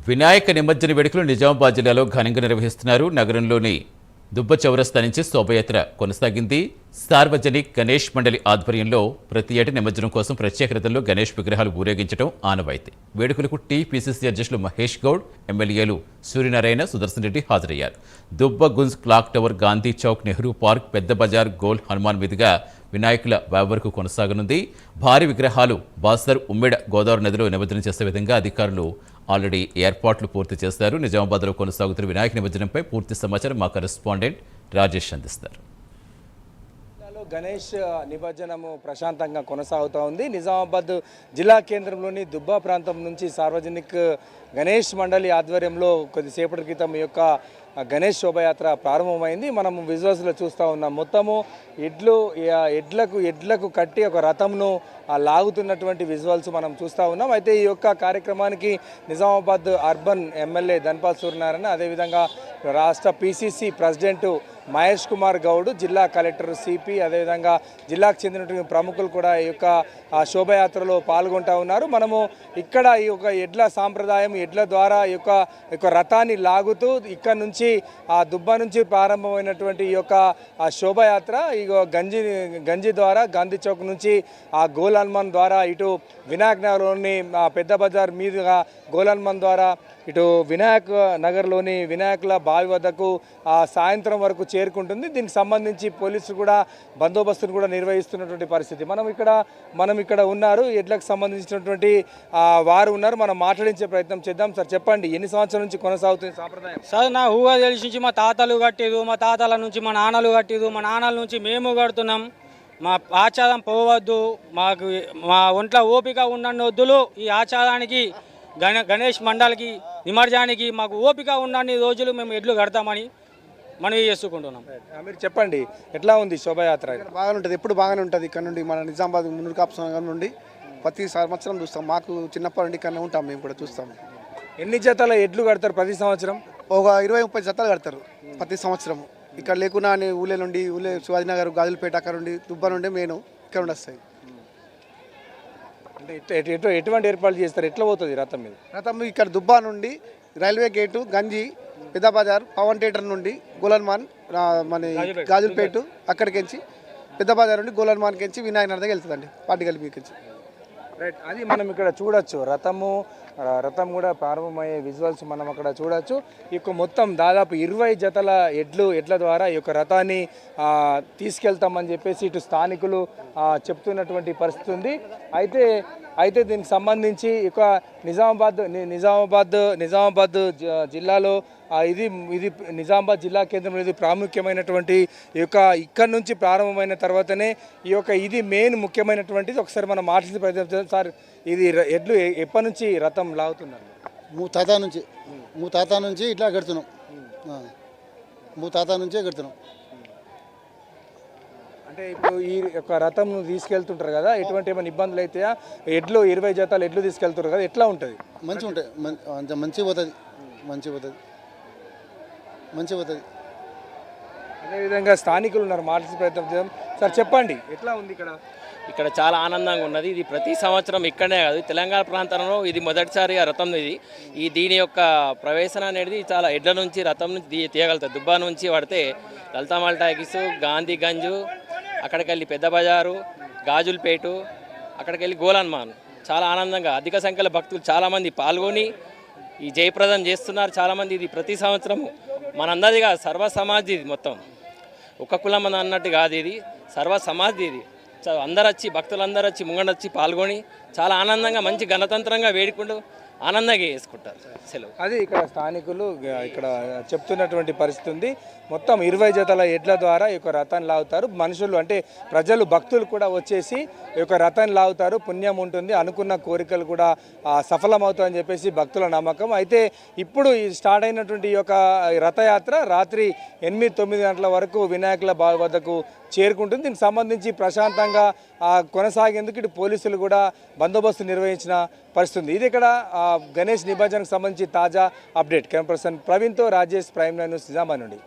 వినాయక నిమజ్జన వేడుకలు నిజామాబాద్ జిల్లాలో ఘనంగా నిర్వహిస్తున్నారు. నగరంలోని దుబ్బ చౌరస్తా నుంచి శోభయాత్ర కొనసాగింది. సార్వజనిక్ గణేష్ మండలి ఆధ్వర్యంలో ప్రతి ఏటా నిమజ్జనం కోసం ప్రత్యేక రథంలో గణేష్ విగ్రహాలు ఊరేగించడం ఆనవాయితీ. వేడుకలకు టీపీసీసీ అధ్యక్షులు మహేష్ గౌడ్, ఎమ్మెల్యేలు సూర్యనారాయణ, సుదర్శన్ రెడ్డి హాజరయ్యారు. Dubba Gunj clock tower, Gandhi Chowk, Nehru park, Pedda Bazar, goal Hanuman మీదుగా వినాయకుల వరకు కొనసాగనుంది. భారీ విగ్రహాలు బాసర్, ఉమ్మెడ గోదావరి నదిలో నిమజ్జనం చేసే విధంగా అధికారులు ఆల్రెడీ ఏర్పాట్లు పూర్తి చేశారు. నిజామాబాద్లో కొనసాగుతున్న వినాయక నిమజ్జనంపై పూర్తి సమాచారం మా కరెస్పాండెంట్ రాజేష్ అందిస్తారు. గణేష్ నిమజ్జనము ప్రశాంతంగా కొనసాగుతూ ఉంది. నిజామాబాద్ జిల్లా కేంద్రంలోని దుబ్బా ప్రాంతం నుంచి సార్వజనిక్ గణేష్ మండలి ఆధ్వర్యంలో కొద్దిసేపటి క్రితం ఈ యొక్క గణేష్ శోభయాత్ర ప్రారంభమైంది. మనం విజువల్స్లో చూస్తూ ఉన్నాం. మొత్తము ఎడ్లకు కట్టి ఒక రథంను లాగుతున్నటువంటి విజువల్స్ మనం చూస్తూ ఉన్నాం. అయితే ఈ యొక్క కార్యక్రమానికి నిజామాబాద్ అర్బన్ ఎమ్మెల్యే ధన్పాల్ సూర్యనారాయణ, అదేవిధంగా రాష్ట్ర పీసీసీ ప్రెసిడెంట్ మహేష్ కుమార్ గౌడ్, జిల్లా కలెక్టర్ సిపి, అదేవిధంగా జిల్లాకు చెందినటువంటి ప్రముఖులు కూడా ఈ యొక్క శోభయాత్రలో పాల్గొంటూ ఉన్నారు. మనము ఇక్కడ ఈ యొక్క ఎడ్ల సాంప్రదాయం, ఎడ్ల ద్వారా ఈ యొక్క రథాన్ని లాగుతూ ఇక్కడ నుంచి ఆ దుబ్బ నుంచి ప్రారంభమైనటువంటి ఈ యొక్క శోభయాత్ర ఈ గంజి ద్వారా గాంధీ చౌక్ నుంచి ఆ గోల్ హనుమాన్ ద్వారా ఇటు వినాయక్ నగర్లోని పెద్ద బజార్ మీదుగా గోల్ హనుమాన్ ద్వారా ఇటు వినాయక్ నగర్లోని వినాయకుల బావి వద్దకు సాయంత్రం వరకు చేరుకుంటుంది. దీనికి సంబంధించి పోలీసులు కూడా బందోబస్తును కూడా నిర్వహిస్తున్నటువంటి పరిస్థితి. మనం ఇక్కడ ఉన్నారు, ఎడ్లకు సంబంధించినటువంటి వారు ఉన్నారు. మనం మాట్లాడించే ప్రయత్నం చేద్దాం. సార్, చెప్పండి, ఎన్ని సంవత్సరాల నుంచి కొనసాగుతుంది సాంప్రదాయం? సార్, నా ఊహ తెలిసి నుంచి మా తాతలు కట్టేది, మా తాతల నుంచి మా నాన్నలు కట్టేది, మా నాన్నల నుంచి మేము కడుతున్నాం. మా ఆచారం పోవద్దు, మా ఒంట్లో ఓపిక ఉండొద్దులు. ఈ ఆచారానికి గణేష్ మండలికి నిమజ్జనానికి మాకు ఓపిక ఉన్నన్ని రోజులు మేము ఎడ్లు కడతామని మనవి చేసుకుంటున్నాం. మీరు చెప్పండి, ఎట్లా ఉంది శోభయాత్ర? బాగానే ఉంటుంది, ఎప్పుడు బాగానే ఉంటుంది. ఇక్కడ నుండి మన నిజామాబాద్ మున్నూరు కాపు నుండి ప్రతి సంవత్సరం చూస్తాం. మాకు చిన్నప్పటి నుండి ఇక్కడ ఉంటాం, మేము కూడా చూస్తాం. ఎన్ని జతల ఎడ్లు కడతారు ప్రతి సంవత్సరం? ఒక 20-30 జతలు కడతారు ప్రతి సంవత్సరం. ఇక్కడ లేకున్నా ఊళ్ళే నుండి శివాజీనగర్, గాజులపేట, అక్కడ నుండి దుబ్బ నుండి మేము ఇక్కడ నుండి వస్తాయి. అంటే ఎటువంటి ఏర్పాట్లు చేస్తారు? ఎట్లా పోతుంది రథం మీద? రథం ఇక్కడ దుబ్బా నుండి రైల్వే గేటు, గంజి, పెద్ద బజార్, పవన్ థియేటర్ నుండి గోలన్మాన్, మన గాజులపేట, అక్కడికించి పెద్ద బజార్ నుండి గోలన్మాన్కించి వినాయక నగర్కి వెళ్తుందండి, పాటికల్ మీకించి. రైట్, అది మనం ఇక్కడ చూడొచ్చు. రథం కూడా ప్రారంభమయ్యే విజువల్స్ మనం అక్కడ చూడొచ్చు. ఈ యొక్క మొత్తం దాదాపు 20 జతల ఎడ్ల ద్వారా ఈ యొక్క రథాన్ని తీసుకెళ్తామని చెప్పేసి ఇటు స్థానికులు చెప్తున్నటువంటి పరిస్థితి ఉంది. అయితే దీనికి సంబంధించి ఇక నిజామాబాద్ జిల్లాలో ఇది నిజామాబాద్ జిల్లా కేంద్రంలో ఇది ప్రాముఖ్యమైనటువంటి ఇక్కడ నుంచి ప్రారంభమైన తర్వాతనే ఇది మెయిన్ ముఖ్యమైనటువంటిది. ఒకసారి మనం మాట్లాడే ప్రయత్నం చేద్దాం. సార్, ఇది ఎడ్లు ఎప్పటి నుంచి రథం లాగుతున్నారు? తాత నుంచి ఇట్లా కడుతున్నాం. తాత నుంచే కడుతున్నాం. అంటే ఇప్పుడు ఈ యొక్క రథం తీసుకెళ్తుంటారు కదా, ఎటువంటి ఏమైనా ఇబ్బందులు అవుతాయా? 20 జతలు ఎడ్లు తీసుకెళ్తారు కదా, ఎట్లా ఉంటుంది? మంచిగా ఉంటాయి, మంచిగా పోతుంది. అదేవిధంగా స్థానికులు ఉన్నారు, మాట్లాడే ప్రయత్నం చేద్దాం. సార్, చెప్పండి, ఎట్లా ఉంది ఇక్కడ చాలా ఆనందంగా ఉన్నది. ఇది ప్రతి సంవత్సరం ఇక్కడనే కాదు, తెలంగాణ ప్రాంతంలో ఇది మొదటిసారి రథం. దీని యొక్క ప్రవేశన అనేది చాలా ఎడ్ల నుంచి రథం నుంచి తీయగలుగుతుంది. దుబ్బా నుంచి పడితే లలితామాల్ టాకీసు, గాంధీ గంజు, అక్కడికి వెళ్ళి పెద్ద బజారు, గాజులపేట, అక్కడికి వెళ్ళి గోల్ హనుమాన్. చాలా ఆనందంగా అధిక సంఖ్యలో భక్తులు చాలామంది పాల్గొని ఈ జయప్రదం చేస్తున్నారు. చాలామంది ఇది ప్రతి సంవత్సరము మనందరిది కాదు, సర్వ సమాజ్. ఇది మొత్తం ఒక కులం అన్నట్టు కాదు, ఇది సర్వ సమాజ్. ఇది అందరూ వచ్చి, భక్తులందరూ వచ్చి ముంగడొచ్చి పాల్గొని చాలా ఆనందంగా మంచి గణతంత్రంగా వేడుకుంటూ ఆనందంగా చేసుకుంటారు సెలవు. అది ఇక్కడ స్థానికులు ఇక్కడ చెప్తున్నటువంటి పరిస్థితి ఉంది. మొత్తం 20 జతల ఎడ్ల ద్వారా ఈ యొక్క రథాన్ని లాగుతారు. మనుషులు అంటే ప్రజలు, భక్తులు కూడా వచ్చేసి ఈ యొక్క రథాన్ని లాగుతారు. పుణ్యం ఉంటుంది, అనుకున్న కోరికలు కూడా సఫలమవుతాయని చెప్పేసి భక్తుల నమ్మకం. అయితే ఇప్పుడు స్టార్ట్ అయినటువంటి ఈ యొక్క రథయాత్ర రాత్రి 8-9 గంటల వరకు వినాయకుల బావి వద్దకు చేరుకుంటుంది. దీనికి సంబంధించి ప్రశాంతంగా కొనసాగేందుకు ఇటు పోలీసులు కూడా బందోబస్తు నిర్వహించిన పరిస్థితి. ఇది ఇక్కడ గణేష్ నిమజ్జనకు సంబంధించి తాజా అప్డేట్. కెమెరా పర్సన్ ప్రవీణ్తో Rajesh, prime line news, Nizamabad నుండి.